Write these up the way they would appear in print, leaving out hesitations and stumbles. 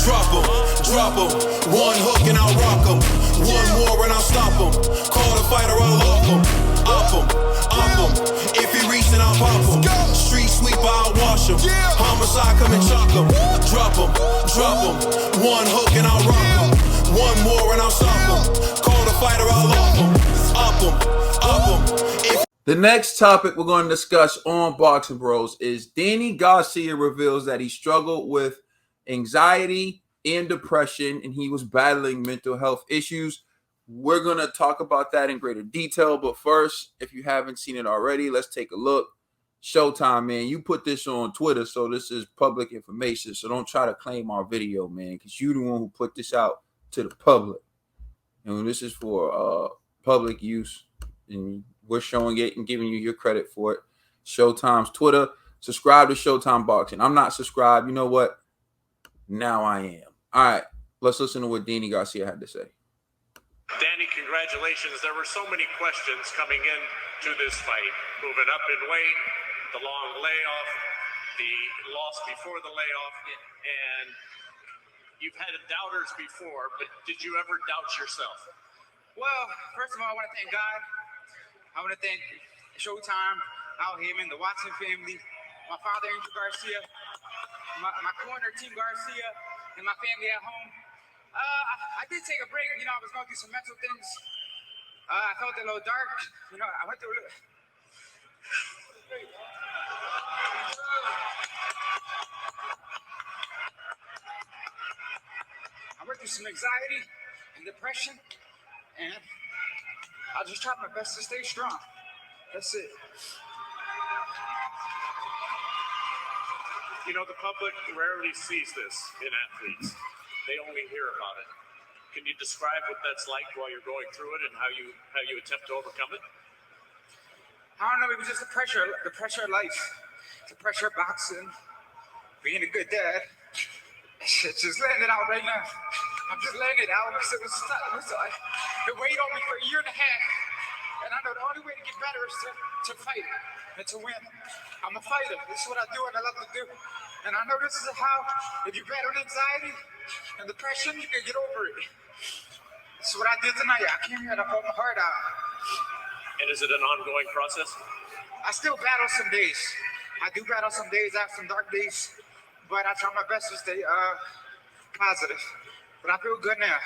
drop 'em. One hook and I'll rock 'em. One more and I'll stop 'em. Call the fighter, I'll off 'em. Op 'em. If he reach, then I'll pop 'em. Street sweeper, I'll wash 'em. Homicide, come and chalk 'em. Drop 'em. One hook and I'll rock 'em. One more and I'll stop 'em. Call the fighter, I'll off 'em. Op 'em. The next topic we're going to discuss on Boxing Bros is Danny Garcia reveals that he struggled with anxiety and depression, and he was battling mental health issues. We're going to talk about that in greater detail, but first, if you haven't seen it already, let's take a look. Showtime, man, you put this on Twitter, so this is public information, so don't try to claim our video, man, because you're the one who put this out to the public. And this is for public use, and we're showing it and giving you your credit for it. Showtime's Twitter. Subscribe to Showtime Boxing. I'm not subscribed. You know what? Now I am. All right, let's listen to what Danny Garcia had to say. Danny, congratulations. There were so many questions coming in to this fight. Moving up in weight, the long layoff, the loss before the layoff, and you've had doubters before, but did you ever doubt yourself? Well, first of all, I want to thank God. I want to thank Showtime, Al Heyman, the Watson family, my father, Angel Garcia, my corner, Team Garcia, and my family at home. I did take a break. You know, I was going through some mental things. I felt a little dark. You know, I went through a little... I went through some anxiety and depression, and I just tried my best to stay strong. That's it. You know, the public rarely sees this in athletes. They only hear about it. Can you describe what that's like while you're going through it and how you attempt to overcome it? I don't know, it was just the pressure of life, the pressure of boxing, being a good dad. It's just letting it out right now. I'm just letting it out because it weighed on me for a year and a half. And I know the only way to get better is to fight and to win. I'm a fighter. This is what I do and I love to do. And I know this is how, if you battle anxiety and depression, you can get over it. This is what I did tonight. I came here and I pulled my heart out. And is it an ongoing process? I still battle some days. I do battle some days. I have some dark days. But I try my best to stay positive. But I feel good now.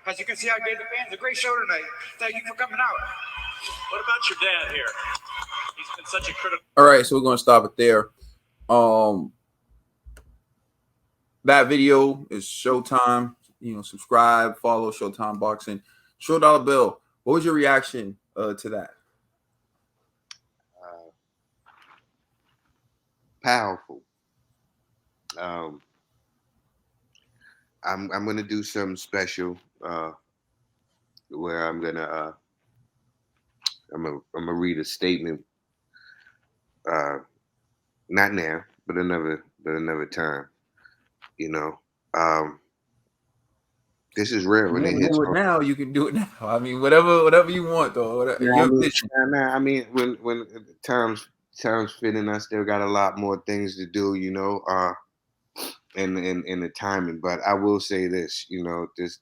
As you can see, I gave the fans a great show tonight. Thank you for coming out. What about your dad here? He's been such a critical. All right, so we're going to stop it there. That video is Showtime. You know, subscribe, follow Showtime Boxing. Show Dollar Bill, what was your reaction to that? Powerful. I'm gonna do something special where I'm gonna read a statement. Not now, but another time. You know, this is real. When it hits now, you can do it now. I mean, whatever you want, though. I mean, when times fitting, I still got a lot more things to do. You know, in the timing. But I will say this. You know, this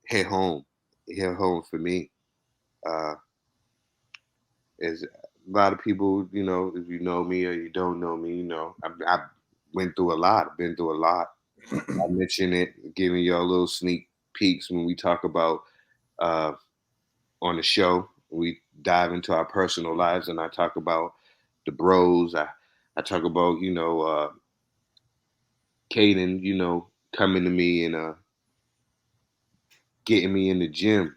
hit home for me. Is a lot of people, you know, if you know me or you don't know me, you know, I went through a lot. I've been through a lot. I mentioned it, giving y'all little sneak peeks when we talk about on the show. We dive into our personal lives, and I talk about the bros. I talk about, you know, Caden, you know, coming to me and getting me in the gym.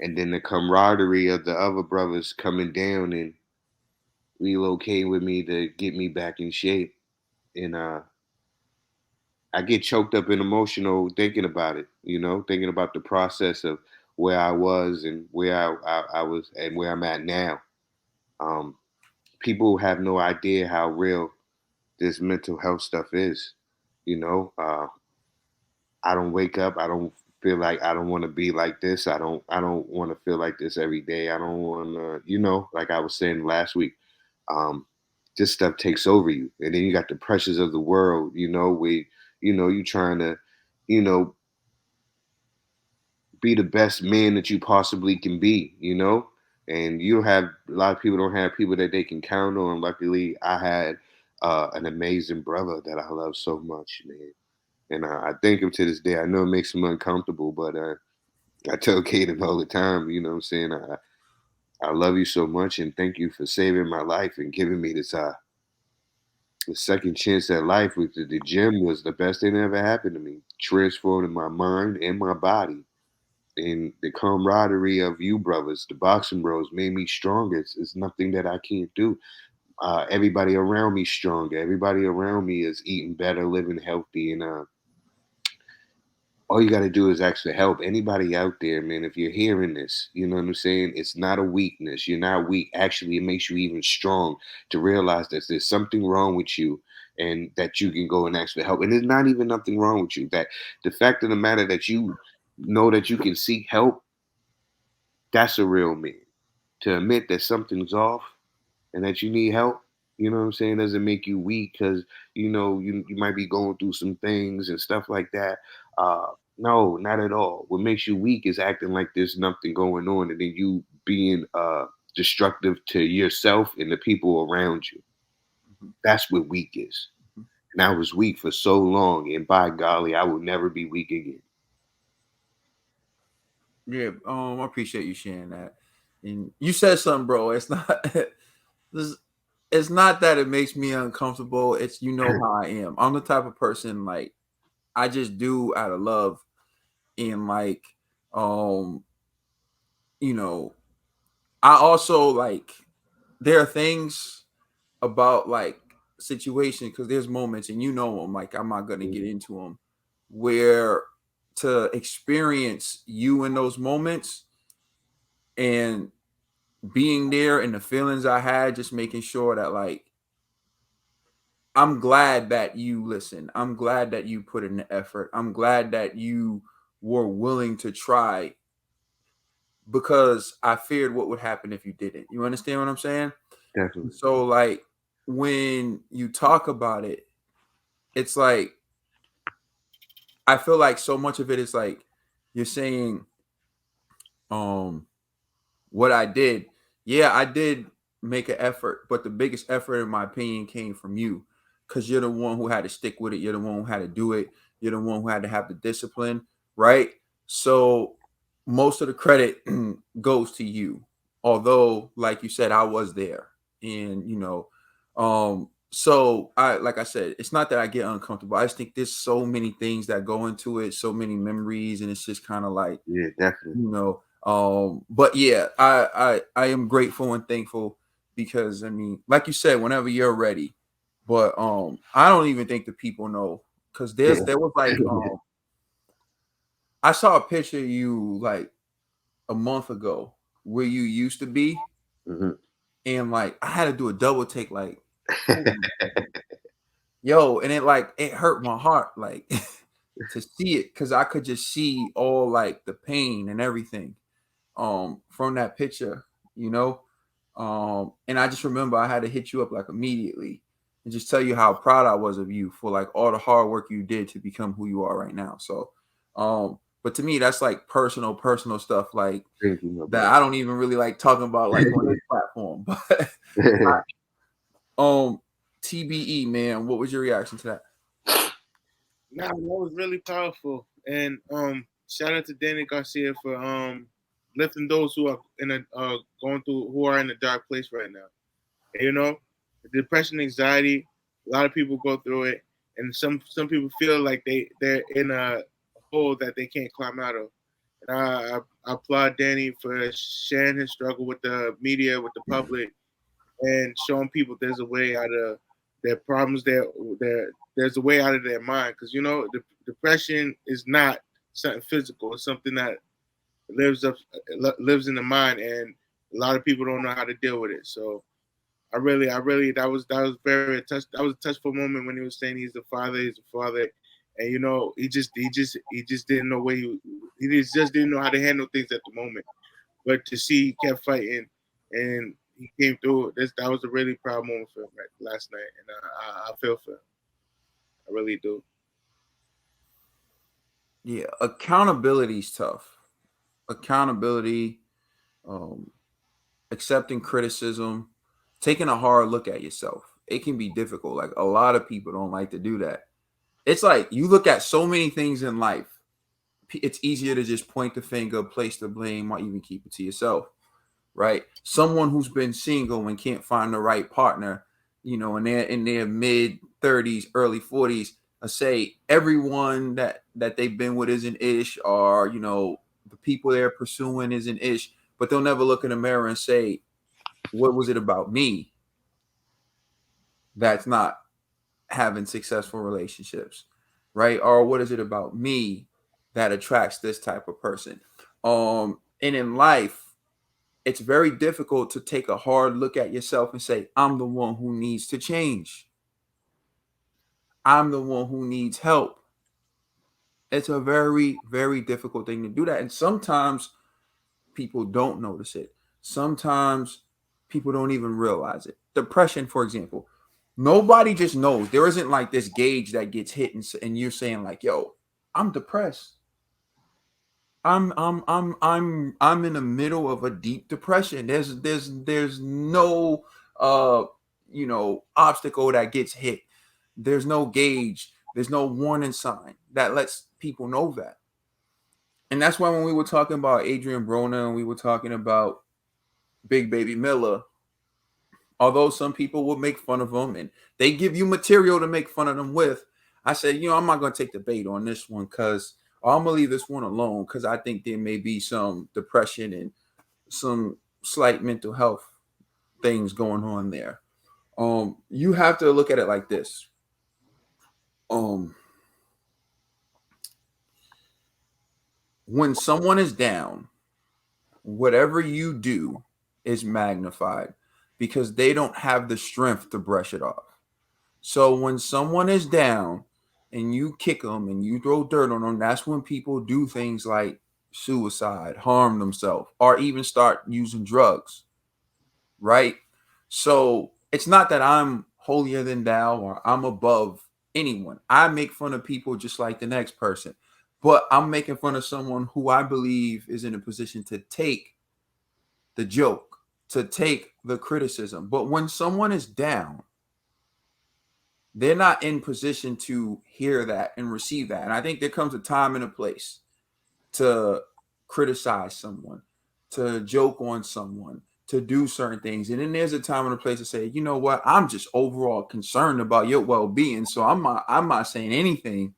And then the camaraderie of the other brothers coming down and relocating with me to get me back in shape. And I get choked up and emotional thinking about it, you know, thinking about the process of where I was and where I was and where I'm at now. People have no idea how real this mental health stuff is. You know, I don't wake up. I don't feel like I don't want to be like this. I don't want to feel like this every day. I don't want to, you know, like I was saying last week, this stuff takes over you. And then you got the pressures of the world, you know, you trying to, you know, be the best man that you possibly can be, and you have a lot of people don't have people that they can count on. Luckily, I had an amazing brother that I love so much, man. And I thank him to this day. I know it makes him uncomfortable, but I tell Kaden all the time, you know what I'm saying? I love you so much and thank you for saving my life and giving me this the second chance at life with the gym was the best thing that ever happened to me. Transforming my mind and my body. And the camaraderie of you brothers, the boxing bros, made me stronger. It's nothing that I can't do. Everybody around me stronger. Everybody around me is eating better, living healthy, and all you got to do is ask for help. Anybody out there, man, if you're hearing this, you know what I'm saying? It's not a weakness. You're not weak. Actually, it makes you even strong to realize that there's something wrong with you and that you can go and ask for help. And there's not even nothing wrong with you. That the fact of the matter that you know that you can seek help, that's a real man. To admit that something's off and that you need help, you know what I'm saying, doesn't make you weak because you might be going through some things and stuff like that. No, not at all. What makes you weak is acting like there's nothing going on and then you being destructive to yourself and the people around you. Mhm. That's what weak is. Mhm. And I was weak for so long, and by golly, I will never be weak again. Yeah, I appreciate you sharing that. And you said something, bro. It's not this it's not that it makes me uncomfortable. It's how I am. I'm the type of person like I just do out of love and like um you know I also like there are things about like situations because there's moments and them like I'm not gonna get into them where to experience you in those moments and being there and the feelings I had, just making sure that like I'm glad that you listen. I'm glad that you put in the effort. I'm glad that you were willing to try because I feared what would happen if you didn't. You understand what I'm saying? Definitely. So like when you talk about it, it's like I feel like so much of it is like you're saying um what I did, yeah, I did make an effort, but the biggest effort, in my opinion, came from you because you're the one who had to stick with it. You're the one who had to do it. You're the one who had to have the discipline, right? So most of the credit goes to you. Although, like you said, I was there, and so like I said, it's not that I get uncomfortable. I just think there's so many things that go into it, so many memories, and it's just kind of like Yeah, definitely. but yeah, I am grateful and thankful because I mean, like you said, whenever you're ready. But I don't even think the people know because there was like I saw a picture of you like a month ago where you used to be, Mhm. and like I had to do a double take, like, holy yo, and it hurt my heart like to see it because I could just see all like the pain and everything from that picture, you know. And I just remember I had to hit you up like immediately and just tell you how proud I was of you for like all the hard work you did to become who you are right now. So but to me that's like personal stuff like Thank you, my that brother. I don't even really like talking about like on this platform. But um TBE, man, what was your reaction to that? Nah, that was really powerful. And shout out to Danny Garcia for lifting those who are in a going through who are in a dark place right now. And, depression, anxiety, a lot of people go through it, and some people feel like they're in a hole that they can't climb out of. And I applaud Danny for sharing his struggle with the media, with the public, and showing people there's a way out of their problems. There's a way out of their mind because depression is not something physical. It's something that lives in the mind, and a lot of people don't know how to deal with it. So I really that was a touchful moment when he was saying he's a father, and he just didn't know just didn't know how to handle things at the moment. But to see he kept fighting and he came through. That was a really proud moment for him last night, and I feel for him. I really do. Yeah, accountability is tough. Accountability, um, accepting criticism, taking a hard look at yourself. It can be difficult. Like a lot of people don't like to do that. It's like you look at so many things in life. It's easier to just point the finger, place the blame, or even keep it to yourself, right? Someone who's been single and can't find the right partner, and they're in their mid 30s, early 40s, say everyone that they've been with is an ish, or the people they're pursuing is an ish, but they'll never look in the mirror and say, what was it about me that's not having successful relationships, right? Or what is it about me that attracts this type of person? And in life, it's very difficult to take a hard look at yourself and say, I'm the one who needs to change. I'm the one who needs help. It's a very, very difficult thing to do that. And sometimes people don't notice it. Sometimes people don't even realize it. Depression, for example, nobody just knows. There isn't like this gauge that gets hit and you're saying like, yo, I'm depressed. I'm in the middle of a deep depression. There's no obstacle that gets hit. There's no gauge. There's no warning sign that lets people know that. And that's why when we were talking about Adrian Broner and we were talking about Big Baby Miller, although some people will make fun of them and they give you material to make fun of them with, I said, I'm not going to take the bait on this one because I'm going to leave this one alone because I think there may be some depression and some slight mental health things going on there. You have to look at it like this. When someone is down, whatever you do is magnified because they don't have the strength to brush it off. So when someone is down and you kick them and you throw dirt on them, that's when people do things like suicide, harm themselves, or even start using drugs, right? So it's not that I'm holier than thou or I'm above anyone. I make fun of people just like the next person, but I'm making fun of someone who I believe is in a position to take the joke, to take the criticism. But when someone is down, they're not in position to hear that and receive that. And I think there comes a time and a place to criticize someone, to joke on someone, to do certain things. And then there's a time and a place to say, you know what, I'm just overall concerned about your well-being. So I'm not saying anything.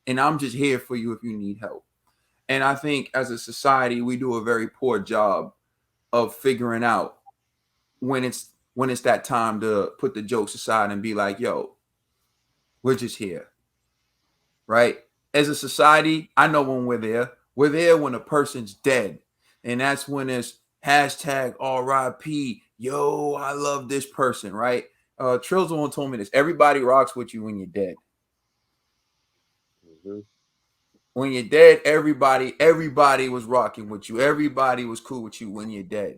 And I'm just here for you if you need help. And I think as a society, we do a very poor job of figuring out when it's that time to put the jokes aside and be like, yo, we're just here, right? As a society, I know when we're there. We're there when a person's dead. And that's when it's hashtag RIP. Yo, I love this person, right? Trills one told me this. Everybody rocks with you when you're dead. Mm-hmm. When you're dead, everybody was rocking with you. Everybody was cool with you when you're dead.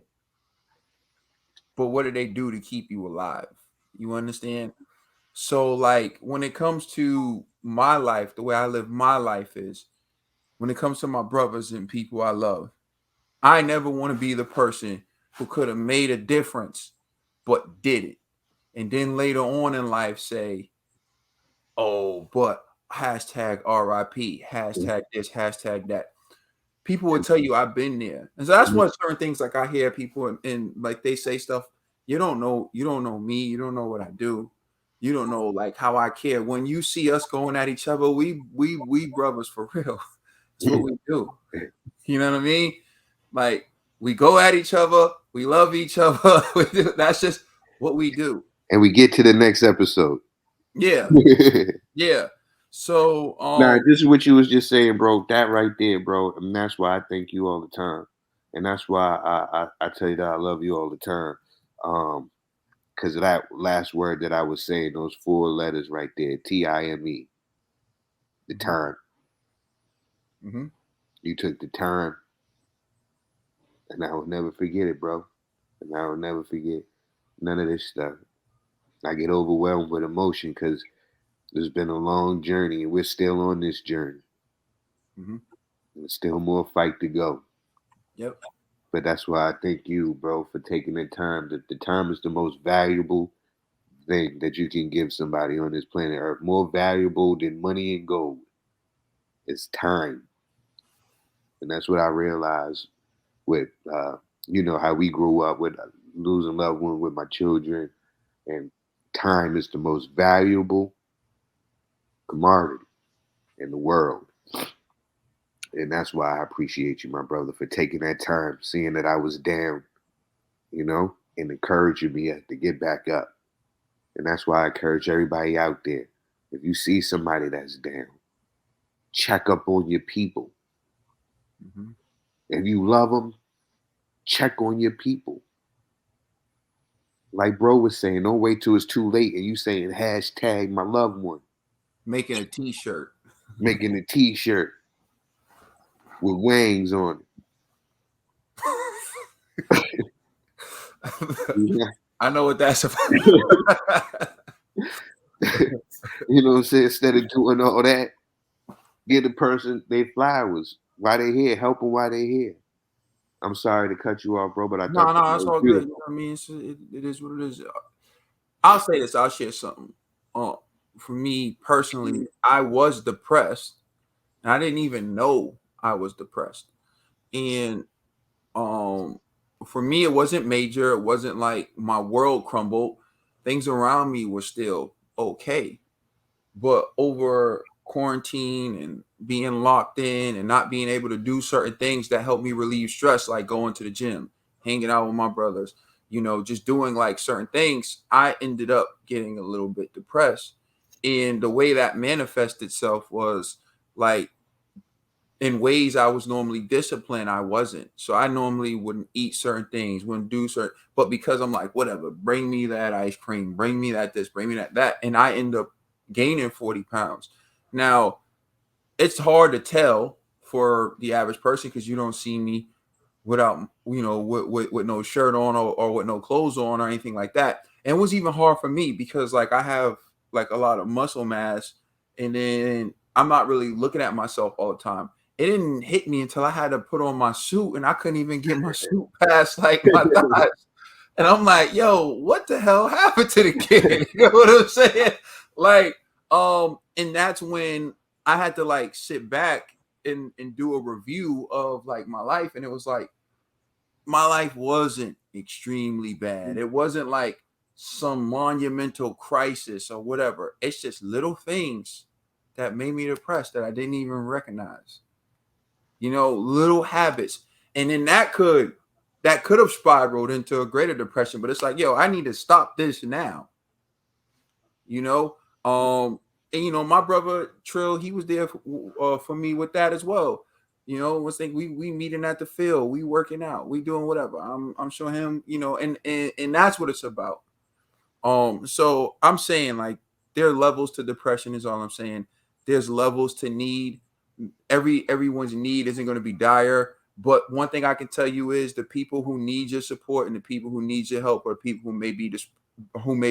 But what do they do to keep you alive? You understand? So, like, when it comes to my life, the way I live my life is when it comes to my brothers and people I love, I never want to be the person who could have made a difference but did it. And then later on in life say, oh, but hashtag RIP, hashtag this, hashtag that. People will tell you I've been there. And so that's one certain things like I hear people and like they say stuff, you don't know me, you don't know what I do. You don't know like how I care. When you see us going at each other, we brothers for real. That's what we do. You know what I mean? Like we go at each other, we love each other. That's just what we do. And we get to the next episode. Yeah. Yeah. So Nah, this is what you was just saying, bro. That right there, bro. And that's why I thank you all the time. And that's why I tell you that I love you all the time. Because of that last word that I was saying, those 4 letters right there, TIME, the time. mm-hmm. You took the time. And I will never forget it, bro. And I will never forget none of this stuff. I get overwhelmed with emotion because it's been a long journey and we're still on this journey. Mm-hmm. There's still more fight to go. Yep. But that's why I thank you, bro, for taking the time. The time is the most valuable thing that you can give somebody on this planet Earth. More valuable than money and gold. It's time. And that's what I realized with, how we grew up with losing loved ones with my children. And time is the most valuable commodity in the world. And that's why I appreciate you, my brother, for taking that time, seeing that I was down, and encouraging me to get back up. And that's why I encourage everybody out there. If you see somebody that's down, check up on your people. Mm-hmm. If you love them, check on your people. Like bro was saying, don't wait till it's too late and you saying hashtag my loved one. Making a T-shirt. Making a T-shirt with wings on it. I know what that's about. You know what I'm saying? Instead of doing all that, give the person their flowers while they're here. Help them while they're here. I'm sorry to cut you off, bro, but I No, thought that that's was all good. You know beautiful. what I mean? It is what it is. I'll say this. I'll share something. For me personally, I was depressed, and I didn't even know I was depressed. And for me, it wasn't major. It wasn't like my world crumbled. Things around me were still okay. But over quarantine and being locked in and not being able to do certain things that help me relieve stress, like going to the gym, hanging out with my brothers, just doing like certain things, I ended up getting a little bit depressed. And the way that manifested itself was like in ways I was normally disciplined, I wasn't. So I normally wouldn't eat certain things, wouldn't do certain, but because I'm like, whatever, bring me that ice cream, bring me that this, bring me that. And I end up gaining 40 pounds. Now, it's hard to tell for the average person because you don't see me without, with no shirt on or with no clothes on or anything like that. And it was even hard for me because like I have like a lot of muscle mass and then I'm not really looking at myself all the time. It didn't hit me until I had to put on my suit and I couldn't even get my suit past like my thighs. And I'm like, yo, what the hell happened to the kid? You know what I'm saying? Like, and that's when I had to like sit back and do a review of like my life. And it was like, my life wasn't extremely bad. It wasn't like some monumental crisis or whatever. It's just little things that made me depressed that I didn't even recognize. Little habits. And then that could have spiraled into a greater depression, but it's like, yo, I need to stop this now. you know. And my brother Trill, he was there for me with that as well. Was think we meeting at the field, we working out, we doing whatever. I'm showing him, and that's what it's about. So I'm saying like there are levels to depression is all I'm saying. There's levels to need. Everyone's need isn't going to be dire. But one thing I can tell you is the people who need your support and the people who need your help or people who may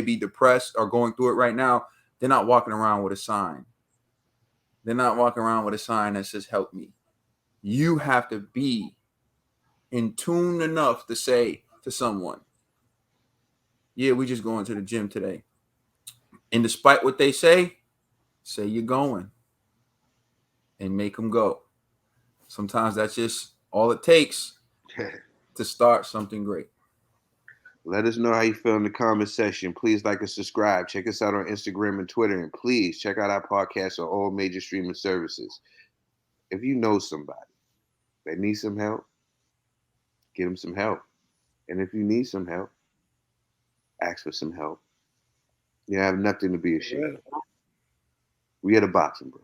be depressed or going through it right now, they're not walking around with a sign. They're not walking around with a sign that says help me. You have to be in tune enough to say to someone, yeah, we just going to the gym today. And despite what they say you're going and make them go. Sometimes that's just all it takes to start something great. Let us know how you feel in the comment section. Please like and subscribe. Check us out on Instagram and Twitter. And please check out our podcast on all major streaming services. If you know somebody that needs some help, get them some help. And if you need some help, ask for some help. You have nothing to be ashamed of. We are the Boxing Bros.